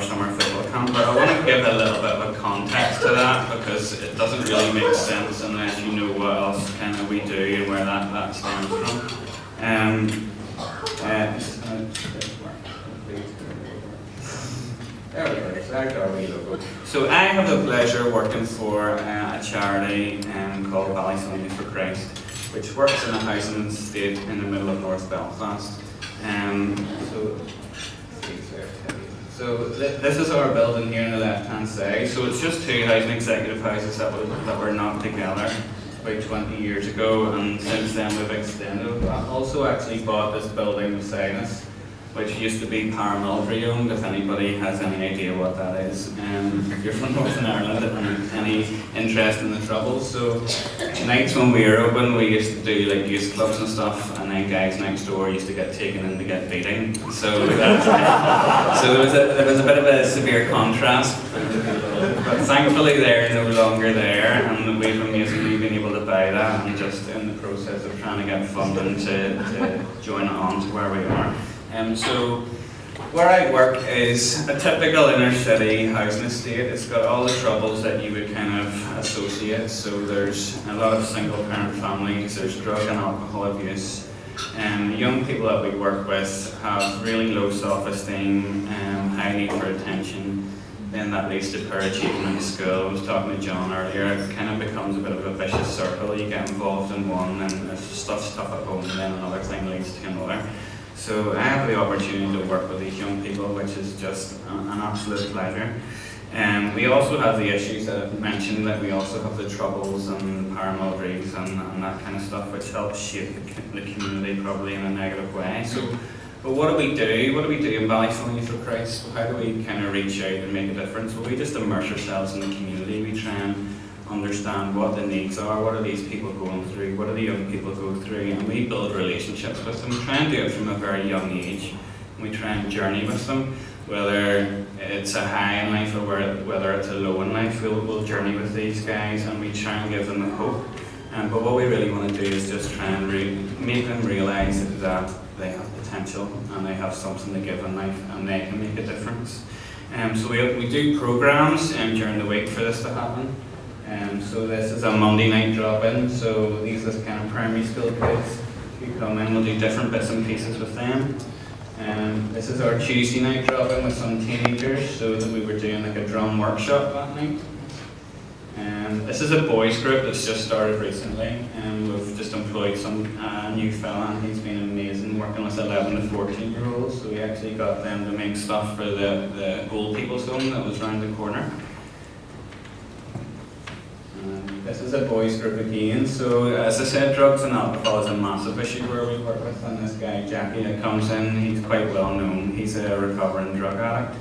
our summer football camp, but I want to give a little bit of a context to that because it doesn't really make sense unless you know what else kind of we do and where that stems from. There we go, that's our wee logo. So I have the pleasure of working for a charity called Youth for Christ, which works in a housing estate in the middle of North Belfast. So this is our building here on the left-hand side. So it's just two housing executive houses that were knocked together about 20 years ago, and since then we've extended. I also actually bought this building beside us, which used to be paramilitary owned, if anybody has any idea what that is. If you're from Northern Ireland and any interest in the Troubles. So nights when we were open, we used to do like youth clubs and stuff, and then guys next door used to get taken in to get beating. So there was a bit of a severe contrast. But thankfully they're no longer there, and we've amazingly been able to buy that, and just in the process of trying to get funding to join it on to where we are. So where I work is a typical inner city housing estate. It's got all the troubles that you would kind of associate. So there's a lot of single parent families, there's drug and alcohol abuse. Young people that we work with have really low self-esteem, high need for attention. Then that leads to poor achievement in school. I was talking to John earlier, it kind of becomes a bit of a vicious circle. You get involved in one and there's stuff at home, and then another thing leads to another. So I have the opportunity to work with these young people, which is just an absolute pleasure. We also have the issues that I've mentioned, that we also have the troubles and paramilitaries and that kind of stuff, which helps shape the community probably in a negative way. But what do we do? What do we do in Youth for Christ? How do we kind of reach out and make a difference? Well, we just immerse ourselves in the community. We try and understand what the needs are, what are these people going through, what do the young people go through, and we build relationships with them. We try and do it from a very young age. We try and journey with them, whether it's a high in life or whether it's a low in life. We'll journey with these guys, and we try and give them the hope. But what we really want to do is just try and make them realise that they have potential and they have something to give in life and they can make a difference. So we do programmes during the week for this to happen. So this is a Monday night drop-in, so these are kind of primary school kids who come in. We'll do different bits and pieces with them. This is our Tuesday night drop-in with some teenagers, so that we were doing like a drum workshop that night. This is a boys group that's just started recently, and we've just employed some new fella, and he's been amazing working with 11 to 14 year olds. So we actually got them to make stuff for the old people's home that was round the corner. This is a boys group again. So as I said, drugs and alcohol is a massive issue where we work with, and this guy Jackie that comes in, he's quite well known. He's a recovering drug addict.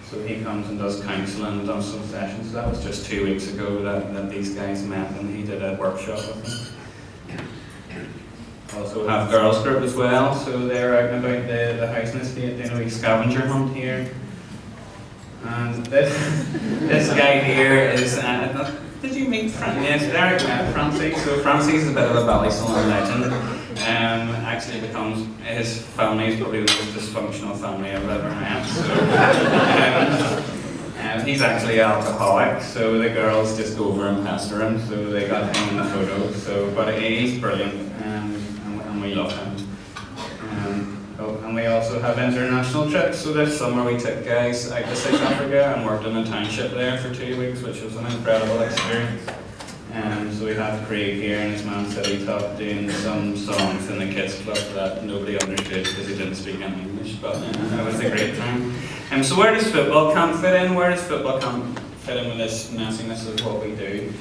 So he comes and does counselling and does some sessions. So that was just 2 weeks ago that these guys met, and he did a workshop with them. Also have girls group as well, so they're out and about the housing estate doing a scavenger hunt here. And this guy here is, did you meet Francie? Yes, Derek met Francie. So Francie's a bit of a Ballysullen legend. Actually his family is probably the most dysfunctional family I've ever met. So, he's actually alcoholic, so the girls just go over and pester him, so they got him in the photo. So, but he's brilliant, and we love him. And we also have international trips. So this summer we took guys out to South Africa and worked in a township there for 2 weeks, which was an incredible experience. So we had Craig here in his Man City Top doing some songs in the kids club that nobody understood because he didn't speak any English, but that was a great time. So where does football camp fit in? Where does football camp fit in with this messiness of what we do?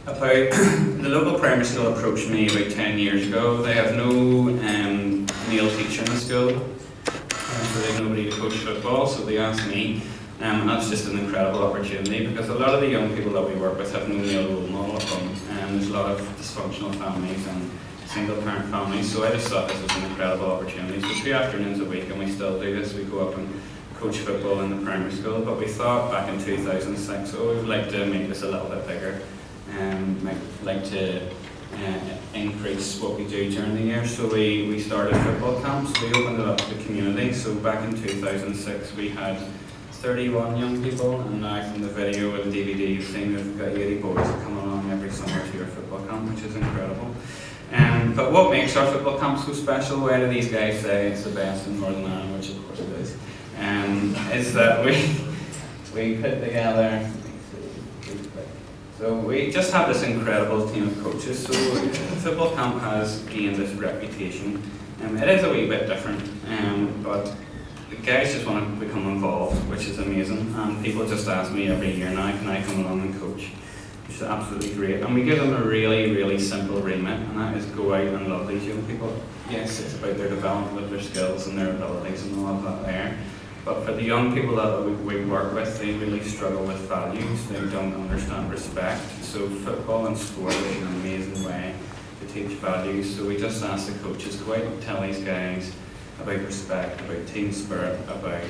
The local primary school approached me about 10 years ago. They have no male teacher in the school, so they have nobody to coach football, so they asked me. And that's just an incredible opportunity, because a lot of the young people that we work with have no male role model at home, and there's a lot of dysfunctional families and single parent families, so I just thought this was an incredible opportunity. So 2 afternoons a week, and we still do this. We go up and coach football in the primary school, but we thought back in 2006, we would like to make this a little bit bigger. Might like to increase what we do during the year. So we started football camps, we opened it up to the community. So back in 2006 we had 31 young people, and now from the video and DVD you've seen we've got 80 boys that come along every summer to your football camp, which is incredible. But what makes our football camp so special, why do these guys say it's the best in Northern Ireland, which of course it is that we put together, so we just have this incredible team of coaches. So football camp has gained this reputation. It is a wee bit different, but the guys just want to become involved, which is amazing. And people just ask me every year now, can I come along and coach? Which is absolutely great. And we give them a really, really simple remit, and that is go out and love these young people. Yes, it's about their development of their skills and their abilities and all of that there. But for the young people that we work with, they really struggle with values. They don't understand respect. So football and sport is an amazing way to teach values. So we just ask the coaches, go out and tell these guys about respect, about team spirit, about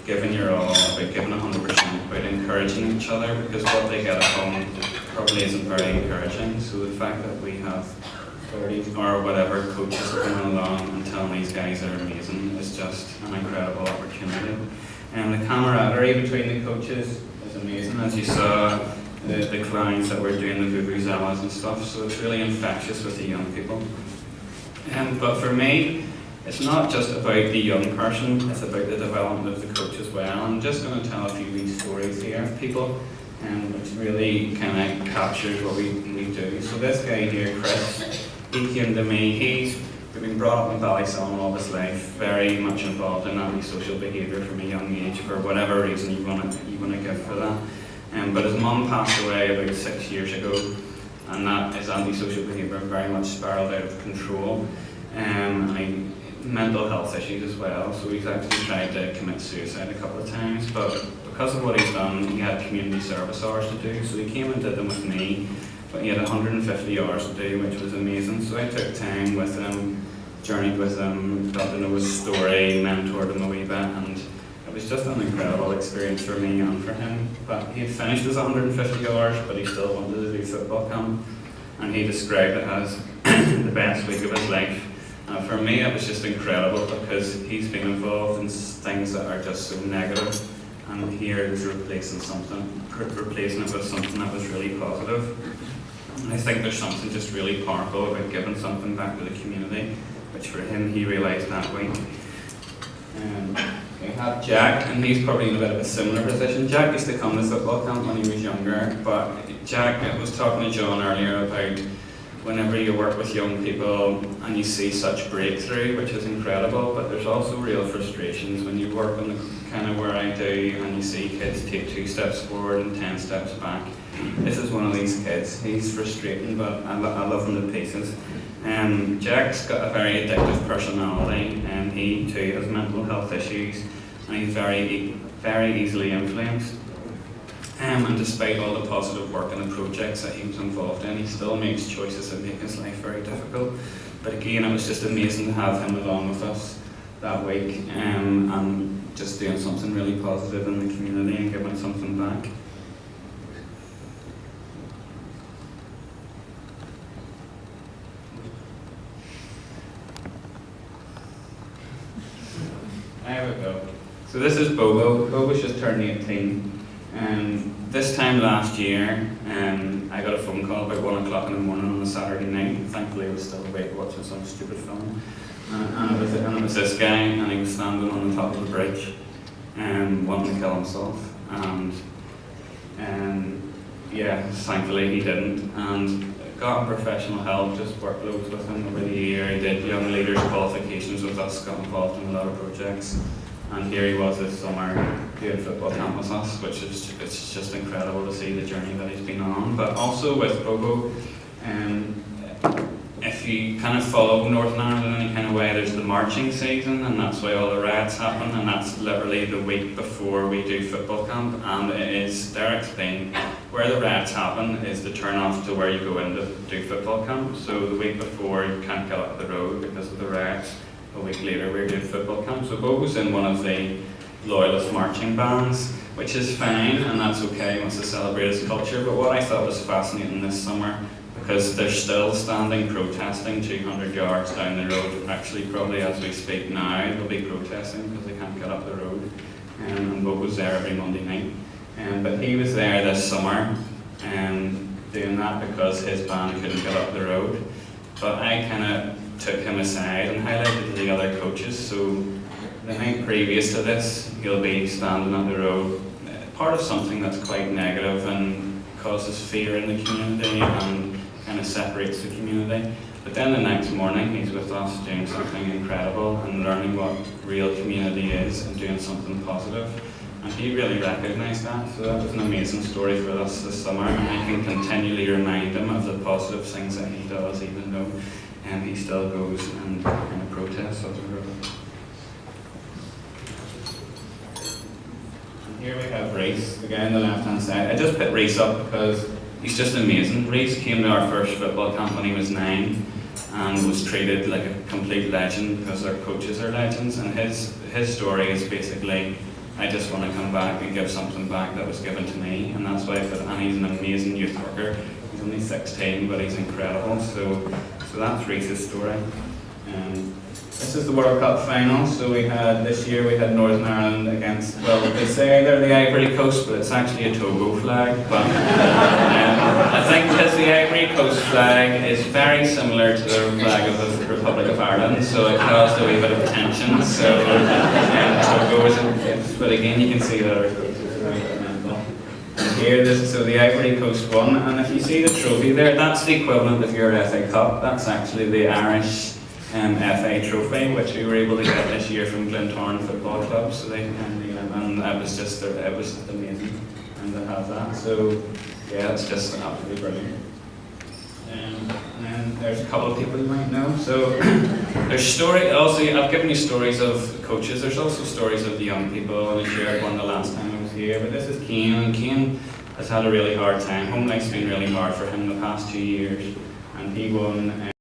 giving your all, about giving 100%, about encouraging each other, because what they get at home probably isn't very encouraging. So the fact that we have 30 or whatever coaches coming along and telling these guys they're amazing is just an incredible opportunity. And the camaraderie between the coaches is amazing, as you saw the clowns that were doing the vuvuzelas and stuff, so it's really infectious with the young people. But for me, it's not just about the young person, it's about the development of the coach as well. I'm just going to tell a few of these stories here of people, which really kind of captures what we do. So this guy here, Chris, he came to me. He's been brought up in Ballysalmon all his life, very much involved in antisocial behaviour from a young age, for whatever reason you want to give for that. But his mum passed away about 6 years ago, and that his antisocial behaviour very much spiralled out of control. And mental health issues as well, so he's actually tried to commit suicide a couple of times, but because of what he's done, he had community service hours to do, so he came and did them with me, but he had 150 hours to do, which was amazing. So I took time with him, journeyed with him, got to know his story, mentored him a wee bit, and it was just an incredible experience for me and for him. But he had finished his 150 hours, but he still wanted to do football camp, and he described it as the best week of his life. For me, it was just incredible, because he's been involved in things that are just so negative, and here he was replacing it with something that was really positive. And I think there's something just really powerful about giving something back to the community, which for him, he realised that week. We have Jack, and he's probably in a bit of a similar position. Jack used to come to football camp when he was younger, but Jack, I was talking to John earlier about whenever you work with young people and you see such breakthrough, which is incredible, but there's also real frustrations when you work on the kind of where I do and you see kids take 2 steps forward and 10 steps back. This is one of these kids. He's frustrating, but I love him to pieces. Jack's got a very addictive personality, and he too has mental health issues, and he's very easily influenced. And despite all the positive work and the projects that he was involved in, he still makes choices that make his life very difficult. But again, it was just amazing to have him along with us that week, and just doing something really positive in the community and giving something back. There we go. So this is Bobo. Bobo's just turned 18. This time last year, I got a phone call about 1 o'clock in the morning on a Saturday night. Thankfully, I was still awake watching some stupid film. And it was this guy, and he was standing on the top of the bridge, wanting to kill himself. And yeah, thankfully he didn't. And got professional help, just worked loads with him over the year. He did young leaders qualifications with us, got involved in a lot of projects. And here he was this summer doing football camp with us, which is it's just incredible to see the journey that he's been on. But also with Bobo, if you kind of follow Northern Ireland in any kind of way, there's the marching season, and that's why all the riots happen, and that's literally the week before we do football camp. And it is, Derek's thing, where the riots happen is the turn off to where you go in to do football camp. So the week before you can't get up the road because of the riots. A week later we're doing football camp. So Bobo's in one of the loyalist marching bands, which is fine, and that's okay, he wants to celebrate his culture. But what I thought was fascinating this summer, because they're still standing protesting 200 yards down the road. Actually, probably as we speak now, they'll be protesting because they can't get up the road. And Bob was there every Monday night. But he was there this summer doing that because his band couldn't get up the road. But I kind of took him aside and highlighted the other coaches. So the night previous to this, he'll be standing on the road, part of something that's quite negative and causes fear in the community and kind of separates the community. But then the next morning, he's with us doing something incredible and learning what real community is and doing something positive. And he really recognised that, so that was an amazing story for us this summer, and I can continually remind him of the positive things that he does, even though he still goes and kind of protests on the road. And here we have Reese, the guy on the left-hand side. I just put Reese up because he's just amazing. Reese came to our first football camp when he was 9 and was treated like a complete legend because our coaches are legends, and his story is basically, I just want to come back and give something back that was given to me, and that's why I put, and he's an amazing youth worker. He's only 16, but he's incredible. So that's Reese's story. This is the World Cup final. So this year we had Northern Ireland against, well, they say they're the Ivory Coast, but it's actually a Togo flag. But I think because the Ivory Coast flag is very similar to the flag of the Republic of Ireland, so it caused a wee bit of tension. So Togo is, but again, you can see that our coast is very mental. And here, so the Ivory Coast won, and if you see the trophy there, that's the equivalent of your FA Cup. That's actually the Irish FA trophy, which we were able to get this year from Glentoran Football Club. So and it was just amazing, and to have that. So yeah, it's just absolutely brilliant. And then there's a couple of people you might know. So there's story. Also, I've given you stories of coaches. There's also stories of the young people, and I shared one the last time I was here. But this is Kane, and Kane has had a really hard time. Home life's been really hard for him the past 2 years, and he won.